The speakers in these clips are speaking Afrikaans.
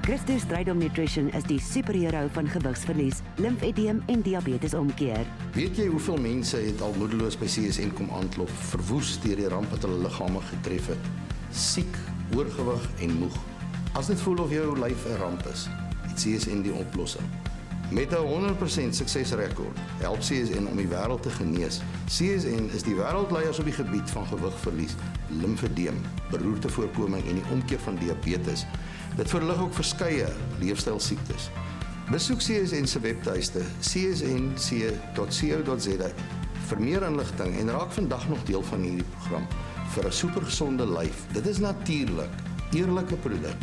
Christo Strijdom Nutrition is die superhero van gewigsverlies, limfedeem en diabetesomkeer. Weet jy hoeveel mense het al moedeloos by CSN kom aanklop, verwoes deur die ramp wat hulle liggame getref het, siek, oorgewig en moeg. As dit voel of jou lyf 'n ramp is, het CSN die oplossing. Met 'n 100% suksesrekord help CSN om die wêreld te genees. CSN is die wêreldleiers op die gebied van gewigverlies, limfedeem, beroertevoorkoming en die omkeer van diabetes. Dit verlig ook verskeie leefstylsiektes. Besoek CSN se webtuiste csnc.co.za vir meer inligting en raak vandag nog deel van hierdie program vir 'n supergesonde lyf. Dit is natuurlik, eerlike produk.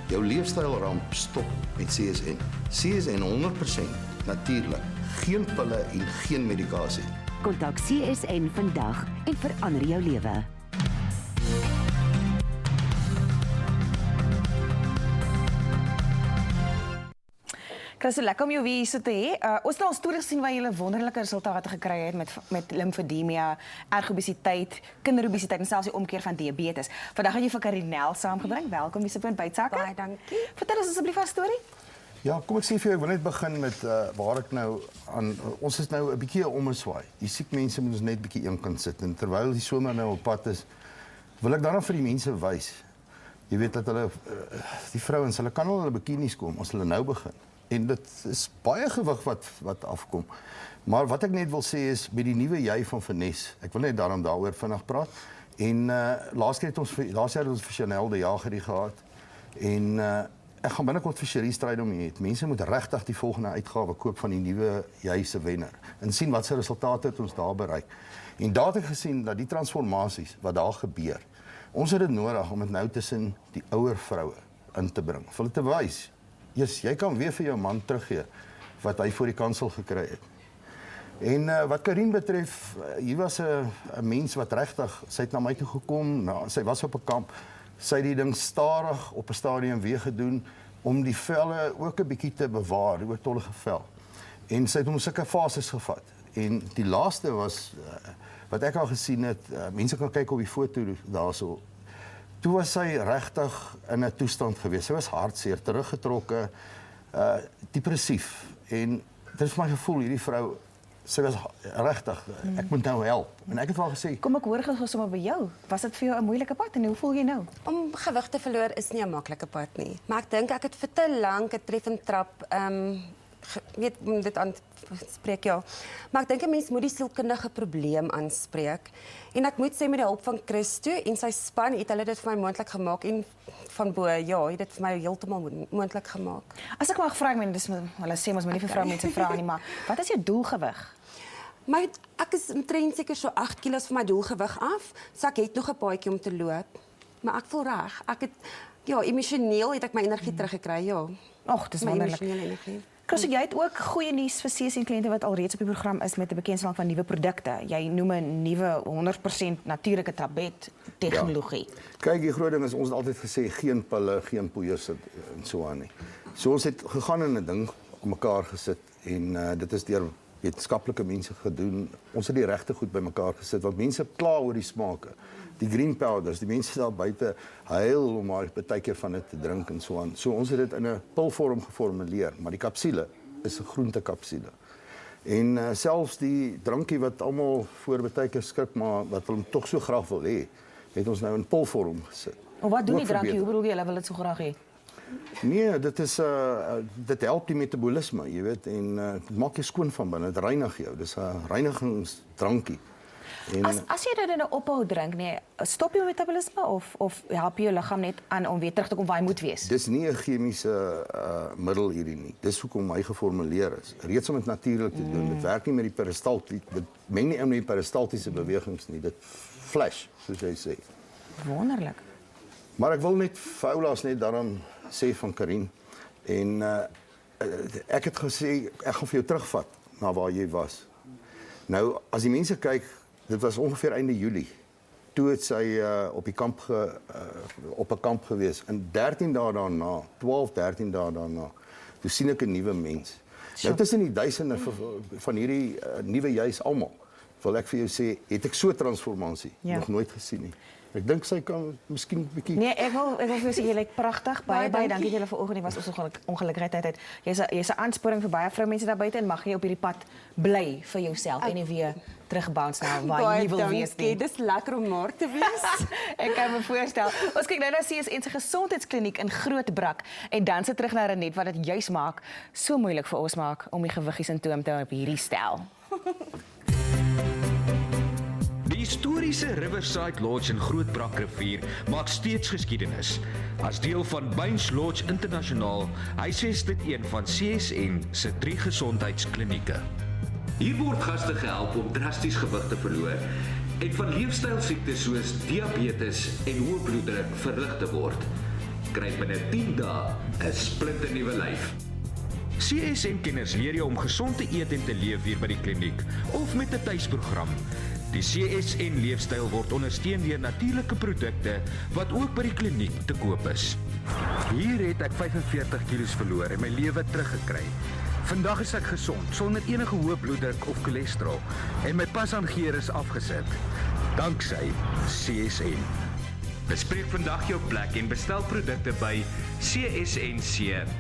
Jou leefstylramp stop met CSN. CSN 100% natuurlik, geen pille en geen medikasie. Kontak CSN vandag en verander jou lewe. Chris, lekker om jou weer hier so te hê. Ons het al stories gesien waar jy wonderlike resultate gekry het met limfedemia, ergobesiteit, kinderobesiteit en selfs die omkeer van diabetes. Vandag het jy vir Karinel saamgebring. Welkom hier op Bytsakke. Baie dankie. Vertel ons asseblief 'n storie. Ja, kom ek sê vir jou, ek wil net begin met waar ek nou aan, ons is nou 'n bietjie 'n ommeswaai. Die siek mense moet ons net bietjie eenkant sit en terwyl die somer nou op pad is, wil ek dan vir die mense wys. Jy weet dat hulle die vrouens, hulle kan al hulle bikinis kom as hulle nou begin. En dit is baie gewig wat afkom. Maar wat ek net wil sê is met die nuwe jy van Finesse. Ek wil net daaroor vinnig praat. En laas jaar het ons vir Chanel die Jager hier gehad. En ek gaan binnekort vir Cherie Strijdom hê. Mense moet regtig die volgende uitgawe koop van die nuwe jy se wenner en sien wat se resultate het ons daar bereik. En daar het ek gesien dat die transformasies wat daar gebeur. Ons het dit nodig om dit nou tussen die ouer vroue in te bring. Vir hulle te wys. Jy kan weer vir jou man teruggee wat hy voor die kansel gekry het. En wat Karin betref, hier was 'n mens wat regtig, sy het na my toe gekom, sy was op 'n kamp, sy het die ding stadig op 'n stadium weer gedoen om die velle ook 'n bietjie te bewaar, die oortollige vel. En sy het hom sulke fases gevat. En die laaste was wat ek al gesien het, mense kan kyk op die foto daarso. Toe was sy regtig in 'n toestand gewees. Sy was hartseer, teruggetrokke, depressief. En dit is my gevoel, hierdie vrou, sy was regtig, ek moet nou help. En ek het vir haar gesê, Kom ek hoor gou sommer by jou. Was dit vir jou 'n moeilike pad en hoe voel jy nou? Om gewig te verloor is nie 'n maklike pad nie. Maar ek dink ek het vir te lank 'n treffend trap weet om dit aanspreek, ja. Maar ek dink 'n mens moet die sielkundige probleem aanspreek. En ek moet sê met die hulp van Christo en sy span het hulle dit vir my moontlik gemaak en van bo, ja, het dit vir my heeltemal moontlik gemaak. As ek mag vra, ek meen dis hulle sê ons moet nie vir vroumense vra nie, maar wat is jou doelgewig? Ek is omtrent seker so 8 kilos van my doelgewig af, so ek het nog 'n paadjie om te loop. Maar ek voel reg. Ek het emosioneel het ek my energie teruggekry, ja. Ag, dis My wonderlik. emosionele energie. Chris, jy het ook goeie nuus vir CSN-kliënte wat alreeds op die program is met 'n bekendstelling van nuwe produkte. Jy noem 'n nuwe 100% natuurlike tablet-tegnologie. Ja. Kyk, die groot ding is, ons het altyd gesê, geen pille, geen poeiers en so aan nie. So ons het gegaan en 'n ding op mekaar gesit en dit is deur wetenskaplike mense gedoen. Ons het die regte goed bymekaar gesit, want mense kla oor die smake. Die green powders, die mense daar buite huil om maar baie keer van dit te drink en so aan. So ons het dit in 'n pilvorm geformuleer, maar die kapsule is 'n groentekapsule. En selfs die drankie wat almal voor baie keer skrik, maar wat hulle tog so graag wil hê, het ons nou in pilvorm gesit. Of wat doen die Ook drankie? Hoe verbeter. bedoel jy hulle wil dit so graag hê? Nee, dit help die metabolisme, jy weet, en dit maak jou skoon van binne, dit reinig jou. Dis 'n reinigingsdrankie. En As jy dit nou ophou drink, nee, stop jou metabolisme of help jy jou liggaam net aan om weer terug te kom waar hy moet wees? dis nie 'n chemiese middel hierdie nie. Dis hoekom hy geformuleer is. Reeds om dit natuurlik te doen. Dit werk nie met die peristaltiese, dit meng nie in met die peristaltiese bewegings nie. Dit flash, soos jy sê. Wonderlik. Maar ek wil net vir oulaas net daarom sê van Karin en ek het gesê ek gaan vir jou terugvat na waar jy was. Nou as die mense kyk, dit was ongeveer einde Julie. Toe het sy op die kamp op 'n kamp gewees en 13 dae daarna, 13 dae daarna, toe sien ek 'n nuwe mens. Nou tussen die duisende van hierdie nuwe juis almal, wil ek vir jou sê, het ek so 'n transformasie nog nooit gesien nie. Ek dink sy kan miskien 'n bietjie Nee, ek wil vir jou sê jy lyk pragtig. Baie Baie dankie julle vanoggend. Dit was ons ongelukkigheid. Jy's 'n aansporing vir baie vroumense daar buite en mag jy op hierdie pad bly vir jouself en nie weer terugbounce na waar jy nie wil wees nie. Dis lekker om maar te wees. Ek kan me voorstel. Ons kyk nou na CSN se gesondheidskliniek in Grootbrak en dan se terug na Renet wat dit juis maak so moeilik vir ons maak om die gewiggie simptoom te hou op hierdie stel. Die historiese Riverside Lodge in Grootbrakrivier maak steeds geskiedenis. As deel van Baines Lodge Internasionaal, huisves dit een van CSN se 3 gesondheidsklinieke. Hier word gaste gehelp om drasties gewig te verloor en van leefstylsiektes soos diabetes en hoë bloeddruk verlig te word. Kry binne 10 dae 'n splinternuwe lyf. CSN-kenners leer jou om gesond te eet en te leef hier by die kliniek of met 'n tuisprogram. Die CSN-leefstyl word ondersteun deur natuurlike produkte wat ook by die kliniek te koop is. Hier het ek 45 kilos verloor en my lewe teruggekry. Vandag is ek gesond, sonder enige hoë bloeddruk of cholesterol en my pasaangeer is afgesit. Danksy CSN. Bespreek vandag jou plek en bestel produkte by csnc.co.za.